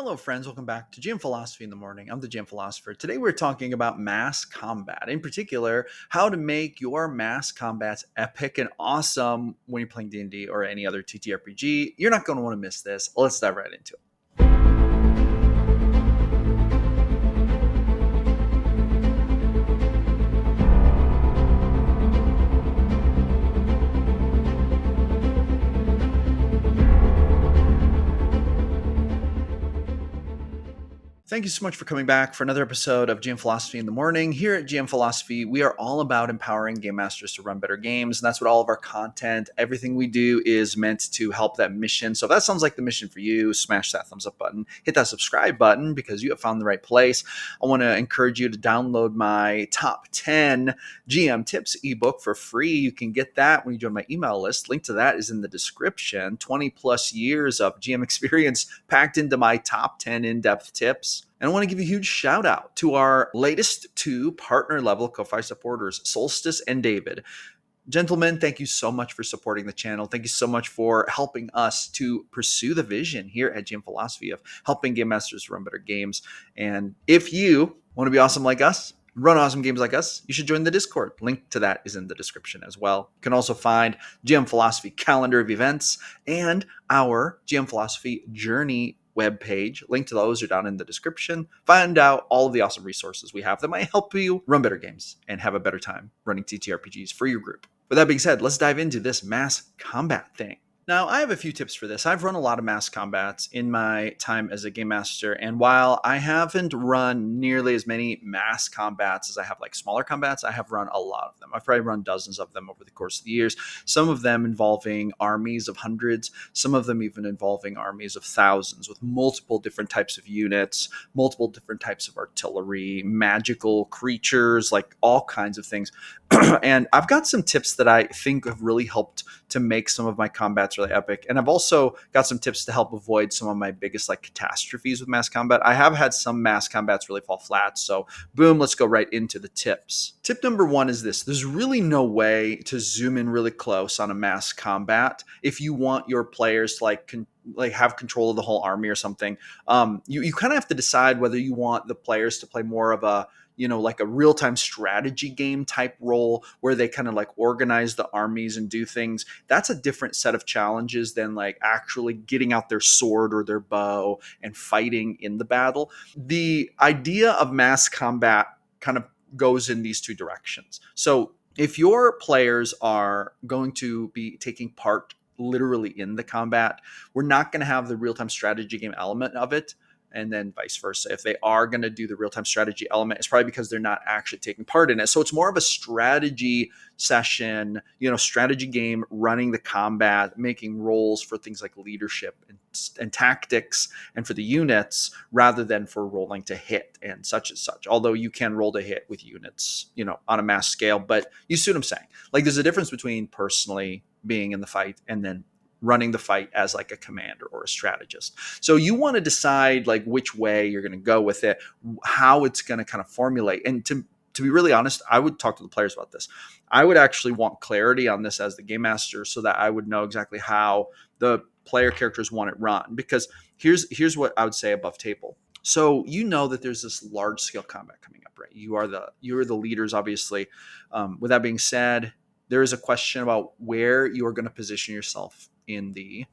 Hello, friends. Welcome back to GM Philosophy in the Morning. I'm the GM Philosopher. Today, we're talking about mass combat. In particular, how to make your mass combats epic and awesome when you're playing D&D or any other TTRPG. You're not going to want to miss this. Let's dive right into it. Thank you so much for coming back for another episode of GM Philosophy in the Morning. Here at GM Philosophy, we are all about empowering game masters to run better games, and that's what all of our content, everything we do is meant to help that mission. So if that sounds like the mission for you, smash that thumbs up button, hit that subscribe button because you have found the right place. I want to encourage you to download my top 10 GM tips ebook for free. You can get that when you join my email list. Link to that is in the description. 20 plus years of GM experience packed into my top 10 in-depth tips. And I want to give a huge shout out to our latest two partner level Ko-Fi supporters, Solstice and David. Gentlemen, thank you so much for supporting the channel. Thank you so much for helping us to pursue the vision here at GM Philosophy of helping game masters run better games. And if you want to be awesome like us, run awesome games like us, you should join the Discord. Link to that is in the description as well. You can also find GM Philosophy calendar of events and our GM Philosophy journey webpage. Link to those are down in the description. Find out all of the awesome resources we have that might help you run better games and have a better time running TTRPGs for your group. With that being said, let's dive into this mass combat thing. Now, I have a few tips for this. I've run a lot of mass combats in my time as a game master, and while I haven't run nearly as many mass combats as I have like smaller combats, I have run a lot of them. I've probably run dozens of them over the course of the years, some of them involving armies of hundreds, some of them even involving armies of thousands with multiple different types of units, multiple different types of artillery, magical creatures, like all kinds of things. And I've got some tips that I think have really helped to make some of my combats really epic. And I've also got some tips to help avoid some of my biggest like catastrophes with mass combat. I have had some mass combats really fall flat. So boom, let's go right into the tips. Tip number one is this. There's really no way to zoom in really close on a mass combat if you want your players to like have control of the whole army or something. You kind of have to decide whether you want the players to play more of a like a real-time strategy game type role where they kind of like organize the armies and do things. That's a different set of challenges than like actually getting out their sword or their bow and fighting in the battle. The idea of mass combat kind of goes in these two directions. So if your players are going to be taking part literally in the combat, we're not going to have the real-time strategy game element of it. And then vice versa. If they are going to do the real-time strategy element, it's probably because they're not actually taking part in it. So it's more of a strategy session, strategy game, running the combat, making rolls for things like leadership and tactics and for the units rather than for rolling to hit and such. Although you can roll to hit with units, on a mass scale, but you see what I'm saying? Like there's a difference between personally being in the fight and then running the fight as like a commander or a strategist. So you want to decide like which way you're going to go with it, how it's going to kind of formulate. And to be really honest, I would talk to the players about this. I would actually want clarity on this as the game master so that I would know exactly how the player characters want it run. Because here's what I would say above table. So that there's this large scale combat coming up, right? You are the leaders, obviously. With that being said, there is a question about where you are going to position yourself in the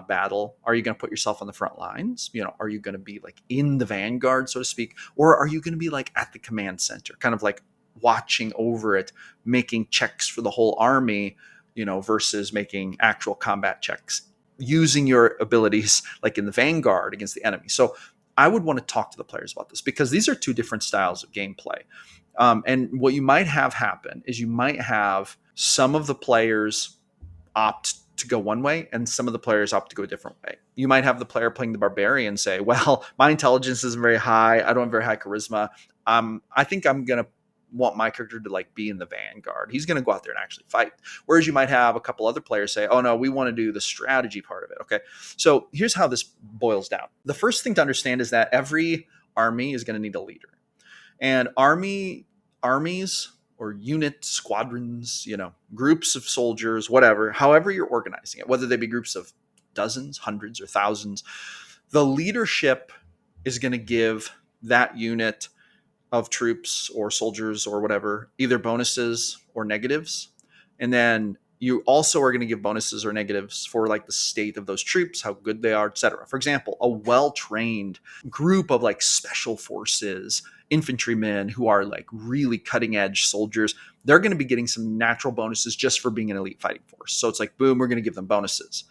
battle. Are you going to put yourself on the front lines? Are you going to be like in the vanguard, so to speak? Or are you going to be like at the command center, kind of like watching over it, making checks for the whole army, versus making actual combat checks, using your abilities like in the vanguard against the enemy? So I would want to talk to the players about this because these are two different styles of gameplay. And what you might have happen is you might have some of the players opt to go one way and some of the players opt to go a different way. You might have the player playing the barbarian say, well, my intelligence isn't very high. I don't have very high charisma. I think I'm going to want my character to like be in the vanguard. He's going to go out there and actually fight. Whereas you might have a couple other players say, oh no, we want to do the strategy part of it. Okay. So here's how this boils down. The first thing to understand is that every army is going to need a leader, and armies or unit squadrons, groups of soldiers, whatever, however you're organizing it, whether they be groups of dozens, hundreds, or thousands, the leadership is going to give that unit of troops or soldiers or whatever either bonuses or negatives. And then you also are going to give bonuses or negatives for like the state of those troops, how good they are, etc. For example, a well-trained group of like special forces infantrymen who are like really cutting edge soldiers, they're going to be getting some natural bonuses just for being an elite fighting force. So it's like, boom, we're going to give them bonuses.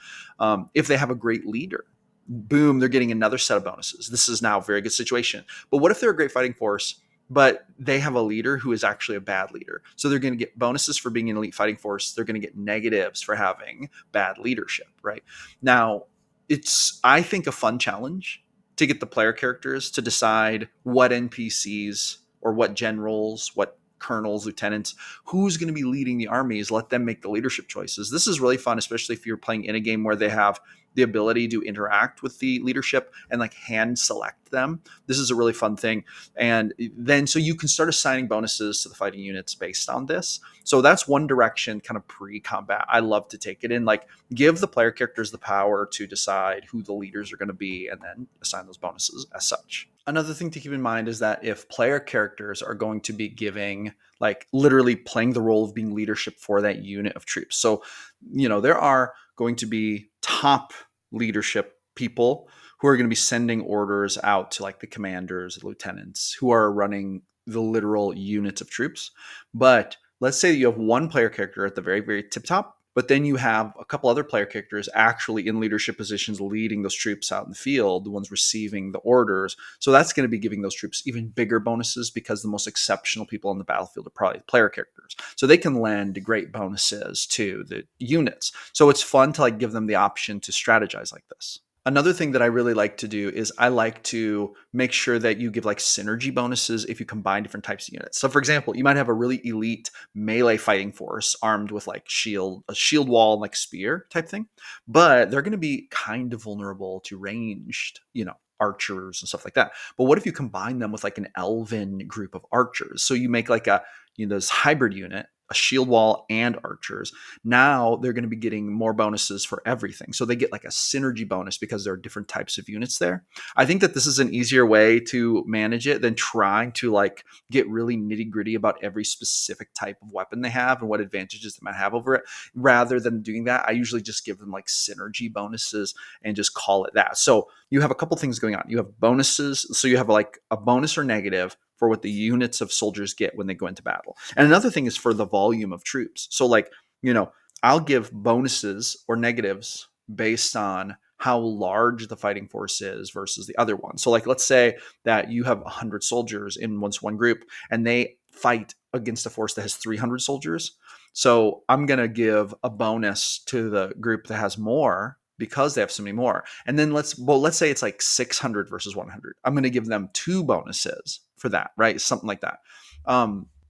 If they have a great leader, boom, they're getting another set of bonuses. This is now a very good situation. But what if they're a great fighting force, but they have a leader who is actually a bad leader? So they're going to get bonuses for being an elite fighting force. They're going to get negatives for having bad leadership, right? Now, it's, I think, a fun challenge to get the player characters to decide what NPCs or what generals, what colonels, lieutenants, who's going to be leading the armies, let them make the leadership choices. This is really fun, especially if you're playing in a game where they have the ability to interact with the leadership and like hand select them. This is a really fun thing. And then so you can start assigning bonuses to the fighting units based on this. So that's one direction, kind of pre-combat, I love to take it in. Like, give the player characters the power to decide who the leaders are going to be and then assign those bonuses as such. Another thing to keep in mind is that if player characters are going to be giving, like literally playing the role of being leadership for that unit of troops. So, there are going to be top leadership people who are going to be sending orders out to like the commanders, the lieutenants who are running the literal units of troops. But let's say that you have one player character at the very, very tip top, but then you have a couple other player characters actually in leadership positions leading those troops out in the field, the ones receiving the orders. So that's going to be giving those troops even bigger bonuses because the most exceptional people on the battlefield are probably player characters. So they can lend great bonuses to the units. So it's fun to like give them the option to strategize like this. Another thing that I really like to do is I like to make sure that you give like synergy bonuses if you combine different types of units. So for example, you might have a really elite melee fighting force armed with like a shield wall and like spear type thing, but they're going to be kind of vulnerable to ranged, archers and stuff like that. But what if you combine them with like an elven group of archers? So you make like this hybrid unit, a shield wall and archers. Now they're going to be getting more bonuses for everything. So they get like a synergy bonus because there are different types of units there. I think that this is an easier way to manage it than trying to like get really nitty gritty about every specific type of weapon they have and what advantages they might have over it. Rather than doing that, I usually just give them like synergy bonuses and just call it that. So you have a couple things going on. You have bonuses. So you have like a bonus or negative for what the units of soldiers get when they go into battle. And another thing is for the volume of troops. So like, I'll give bonuses or negatives based on how large the fighting force is versus the other one. So like, let's say that you have 100 soldiers in one group and they fight against a force that has 300 soldiers. So I'm going to give a bonus to the group that has more because they have so many more. And then let's say it's like 600 versus 100. I'm going to give them 2 bonuses for that, right? Something like that.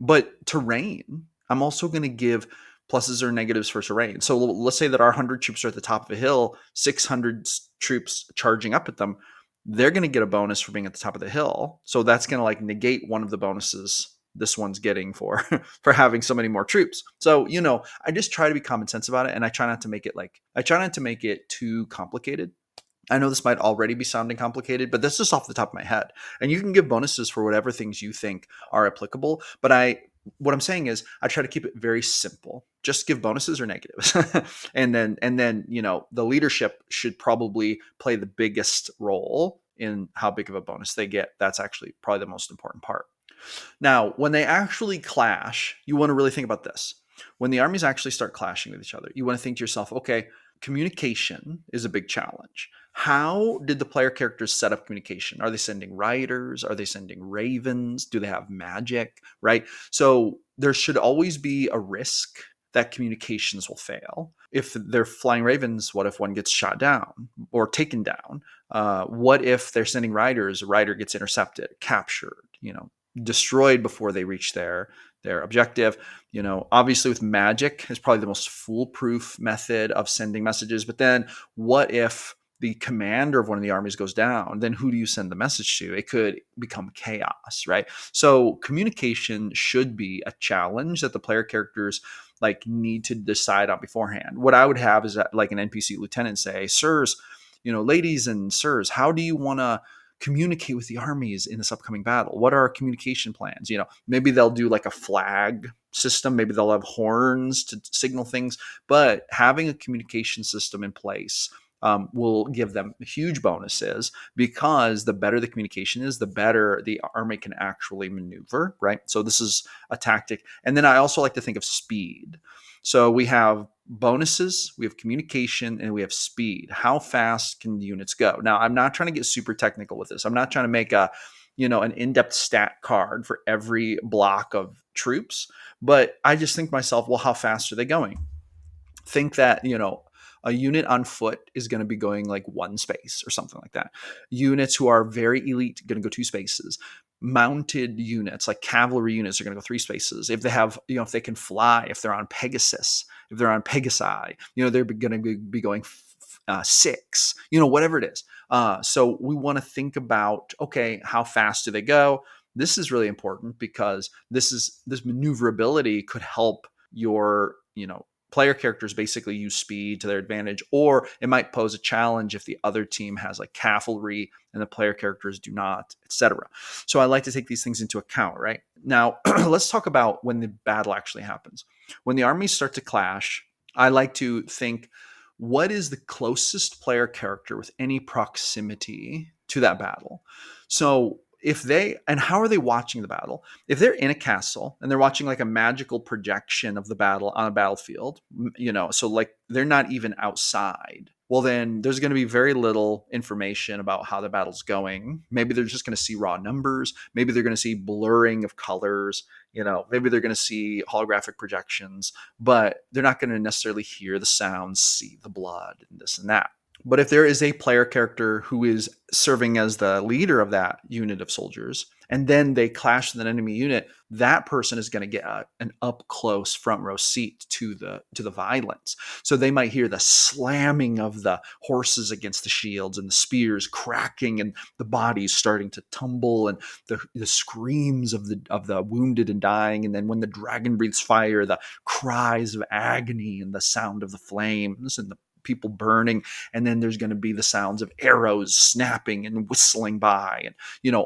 But terrain, I'm also going to give pluses or negatives for terrain. So let's say that our 100 troops are at the top of a hill, 600 troops charging up at them. They're going to get a bonus for being at the top of the hill. So that's going to like negate one of the bonuses this one's getting for for having so many more troops. So, I just try to be common sense about it, and I try not to make it too complicated. I know this might already be sounding complicated, but that's just off the top of my head. And you can give bonuses for whatever things you think are applicable. But what I'm saying is I try to keep it very simple. Just give bonuses or negatives. and then, the leadership should probably play the biggest role in how big of a bonus they get. That's actually probably the most important part. Now, when they actually clash, you want to really think about this. When the armies actually start clashing with each other, you want to think to yourself, okay, communication is a big challenge. How did the player characters set up communication? Are they sending riders? Are they sending ravens? Do they have magic? Right? So there should always be a risk that communications will fail. If they're flying ravens, what if one gets shot down or taken down? What if they're sending riders? A rider gets intercepted, captured, destroyed before they reach their objective. Obviously with magic is probably the most foolproof method of sending messages. But then what if the commander of one of the armies goes down? Then who do you send the message to? It could become chaos, right? So communication should be a challenge that the player characters like need to decide on beforehand. What I would have is that like an NPC lieutenant say, sirs, ladies and sirs, how do you want to communicate with the armies in this upcoming battle? What are our communication plans? Maybe they'll do like a flag system. Maybe they'll have horns to signal things, but having a communication system in place will give them huge bonuses, because the better the communication is, the better the army can actually maneuver, right? So this is a tactic. And then I also like to think of speed. So we have bonuses, we have communication, and we have speed. How fast can the units go? Now, I'm not trying to get super technical with this. I'm not trying to make an in-depth stat card for every block of troops, but I just think to myself, well, how fast are they going? Think that, a unit on foot is going to be going like one space or something like that. Units who are very elite going to go two spaces. Mounted units like cavalry units are going to go three spaces. If they have, if they can fly, if they're on Pegasus, if they're on Pegasi, they're going to be going six, whatever it is. So we want to think about, okay, how fast do they go? This is really important, because this maneuverability could help your, player characters basically use speed to their advantage, or it might pose a challenge if the other team has like cavalry and the player characters do not, etc. So I like to take these things into account, right? Now, let's talk about when the battle actually happens. When the armies start to clash, I like to think, what is the closest player character with any proximity to that battle? So and how are they watching the battle? If they're in a castle and they're watching like a magical projection of the battle on a battlefield, so like they're not even outside, well, then there's going to be very little information about how the battle's going. Maybe they're just going to see raw numbers. Maybe they're going to see blurring of colors. Maybe they're going to see holographic projections, but they're not going to necessarily hear the sounds, see the blood, and this and that. But if there is a player character who is serving as the leader of that unit of soldiers, and then they clash with an enemy unit, that person is going to get an up close front row seat to the violence. So they might hear the slamming of the horses against the shields, and the spears cracking, and the bodies starting to tumble, and the screams of the wounded and dying. And then when the dragon breathes fire, the cries of agony, and the sound of the flames, and the people burning. And then there's going to be the sounds of arrows snapping and whistling by, and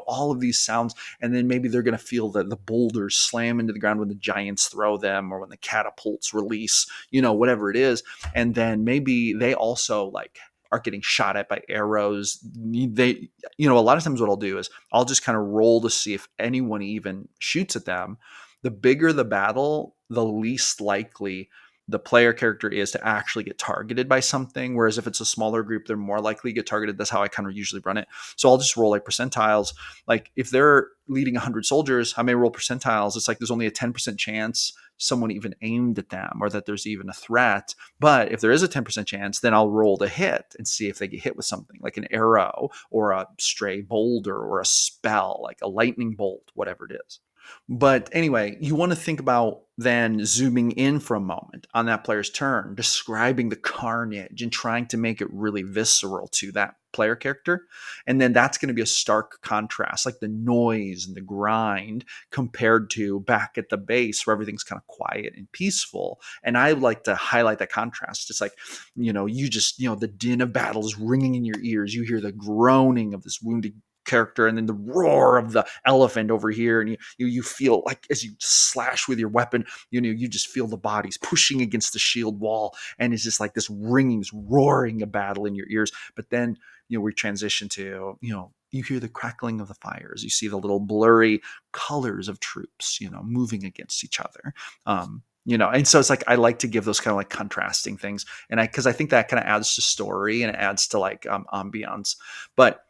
all of these sounds. And then maybe they're going to feel the boulders slam into the ground when the giants throw them, or when the catapults release, whatever it is. And then maybe they also like are getting shot at by arrows. They, a lot of times what I'll do is I'll just kind of roll to see if anyone even shoots at them. The bigger the battle, the least likely the player character is to actually get targeted by something. Whereas if it's a smaller group, they're more likely to get targeted. That's how I kind of usually run it. So I'll just roll like percentiles. Like if they're leading 100 soldiers, I may roll percentiles. It's like there's only a 10% chance someone even aimed at them, or that there's even a threat. But if there is a 10% chance, then I'll roll to hit and see if they get hit with something like an arrow, or a stray boulder, or a spell like a lightning bolt, whatever it is. But anyway, you want to think about then zooming in for a moment on that player's turn, describing the carnage and trying to make it really visceral to that player character. And then that's going to be a stark contrast, like the noise and the grind, compared to back at the base where everything's kind of quiet and peaceful. And I like to highlight that contrast. It's like, you just, the din of battle is ringing in your ears. You hear the groaning of this wounded character, and then the roar of the elephant over here, and you feel like as you slash with your weapon, you just feel the bodies pushing against the shield wall, and it's just like this ringing, this roaring of battle in your ears. But then we transition to you hear the crackling of the fires, you see the little blurry colors of troops moving against each other. And so it's like I like to give those kind of like contrasting things, and because I think that kind of adds to story, and it adds to like ambiance. But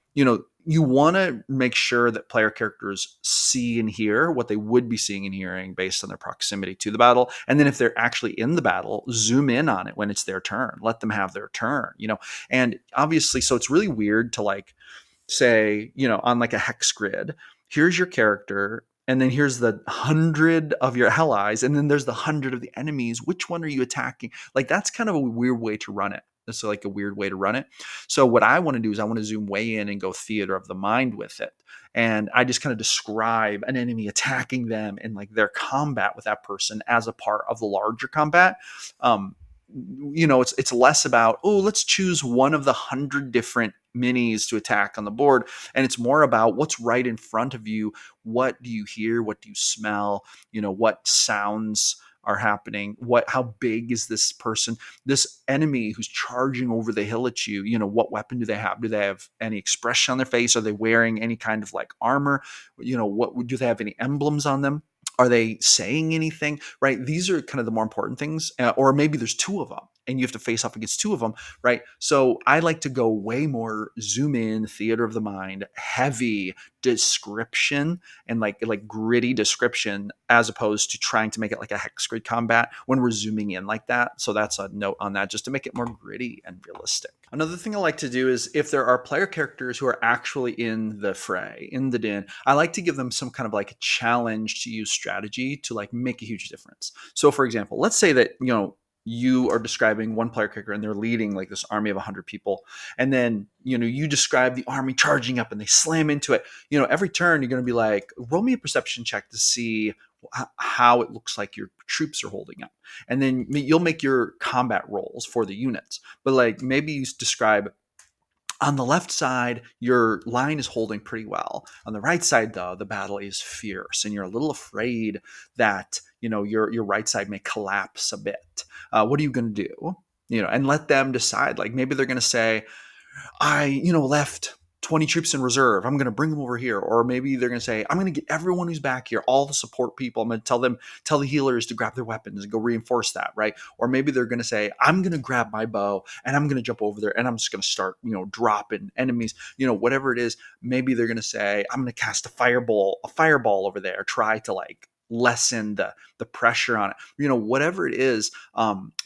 you want to make sure that player characters see and hear what they would be seeing and hearing based on their proximity to the battle. And then if they're actually in the battle, zoom in on it when it's their turn. Let them have their turn, And obviously, so it's really weird to like say, on like a hex grid, here's your character, and then here's the 100 of your allies, and then there's the 100 of the enemies. Which one are you attacking? Like, that's kind of a weird way to run it. That's like a weird way to run it. So what I want to do is I want to zoom way in and go theater of the mind with it. And I just kind of describe an enemy attacking them and like their combat with that person as a part of the larger combat. It's less about, let's choose one of the 100 different minis to attack on the board. And it's more about what's right in front of you. What do you hear? What do you smell? What sounds are happening? How big is this person, this enemy who's charging over the hill at you? What weapon do they have? Do they have any expression on their face? Are they wearing any kind of like armor? What do they have, any emblems on them? Are they saying anything? Right? These are kind of the more important things. Or maybe there's two of them and you have to face off against two of them, right? So I like to go way more zoom in, theater of the mind, heavy description, and like gritty description, as opposed to trying to make it like a hex grid combat when we're zooming in like that. So that's a note on that, just to make it more gritty and realistic. Another thing I like to do is, if there are player characters who are actually in the fray, in the den, I like to give them some kind of like a challenge to use strategy to like make a huge difference. So for example, let's say that, you are describing one player character and they're leading like this army of 100 people. And then, you describe the army charging up and they slam into it. Every turn you're going to be like, roll me a perception check to see how it looks like your troops are holding up. And then you'll make your combat rolls for the units. But like maybe you describe, on the left side, your line is holding pretty well. On the right side, though, the battle is fierce, and you're a little afraid that your right side may collapse a bit. What are you going to do? And let them decide. Like maybe they're going to say, I left 20 troops in reserve. I'm going to bring them over here. Or maybe they're going to say, I'm going to get everyone who's back here, all the support people. I'm going to tell the healers to grab their weapons and go reinforce that, right? Or maybe they're going to say, I'm going to grab my bow and I'm going to jump over there and I'm just going to start, dropping enemies, whatever it is. Maybe they're going to say, I'm going to cast a fireball over there, try to like lessen the pressure on it. Whatever it is,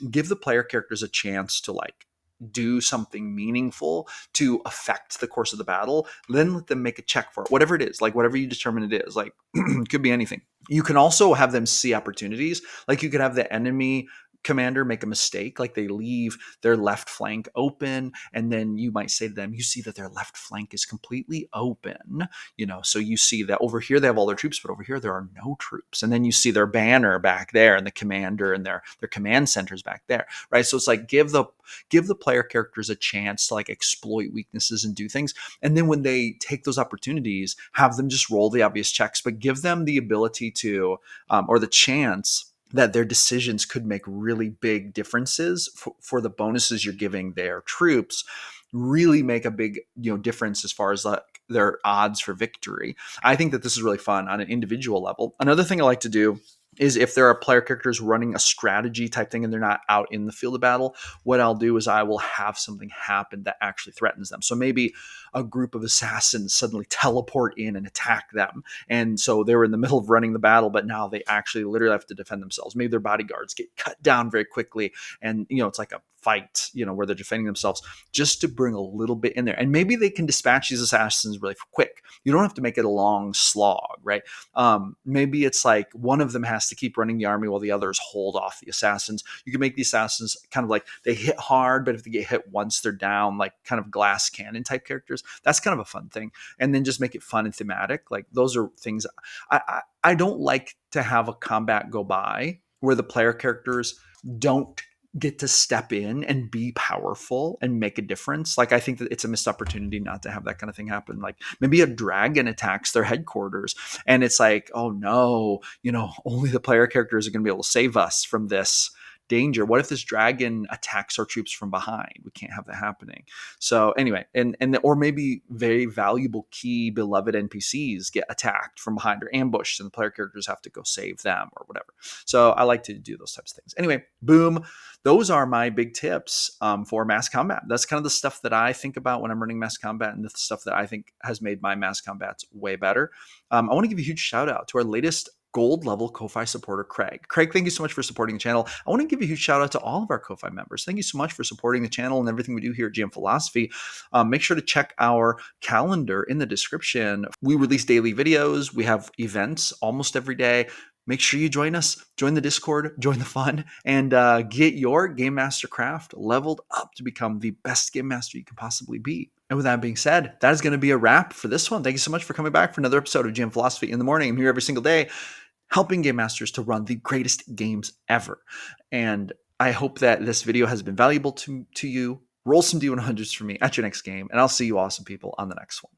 give the player characters a chance to like do something meaningful to affect the course of the battle. Then let them make a check for it, whatever it is, like whatever you determine it is. Like it could be anything. You can also have them see opportunities. Like you could have the enemy commander make a mistake, like they leave their left flank open, and then you might say to them, you see that their left flank is completely open, so you see that over here they have all their troops, but over here there are no troops. And then you see their banner back there and the commander and their command centers back there, right? So it's like give the player characters a chance to like exploit weaknesses and do things. And then when they take those opportunities, have them just roll the obvious checks, but give them the ability to or the chance that their decisions could make really big differences for the bonuses you're giving their troops, really make a big difference as far as like their odds for victory. I think that this is really fun on an individual level. Another thing I like to do is, if there are player characters running a strategy type thing and they're not out in the field of battle, what I'll do is I will have something happen that actually threatens them. So maybe a group of assassins suddenly teleport in and attack them. And so they were in the middle of running the battle, but now they actually literally have to defend themselves. Maybe their bodyguards get cut down very quickly. And, it's like a fight, where they're defending themselves, just to bring a little bit in there. And maybe they can dispatch these assassins really quick. You don't have to make it a long slog, right? Maybe it's like one of them has to keep running the army while the others hold off the assassins. You can make the assassins kind of like they hit hard, but if they get hit once, they're down, like kind of glass cannon type characters. That's kind of a fun thing. And then just make it fun and thematic. Like those are things I don't like to have a combat go by where the player characters don't get to step in and be powerful and make a difference. Like I think that it's a missed opportunity not to have that kind of thing happen. Like maybe a dragon attacks their headquarters and it's like, oh no, only the player characters are going to be able to save us from this danger. What if this dragon attacks our troops from behind? We can't have that happening. So anyway, or maybe very valuable key beloved NPCs get attacked from behind or ambushed and the player characters have to go save them or whatever. So I like to do those types of things. Anyway, boom. Those are my big tips for mass combat. That's kind of the stuff that I think about when I'm running mass combat and the stuff that I think has made my mass combats way better. I want to give a huge shout out to our latest gold level Ko-Fi supporter, Craig. Craig, thank you so much for supporting the channel. I want to give a huge shout out to all of our Ko-Fi members. Thank you so much for supporting the channel and everything we do here at GM Philosophy. Make sure to check our calendar in the description. We release daily videos. We have events almost every day. Make sure you join us, join the Discord, join the fun, and get your Game Master craft leveled up to become the best Game Master you can possibly be. And with that being said, that is going to be a wrap for this one. Thank you so much for coming back for another episode of GM Philosophy in the Morning. I'm here every single day helping Game Masters to run the greatest games ever. And I hope that this video has been valuable to you. roll some D100s for me at your next game, and I'll see you awesome people on the next one.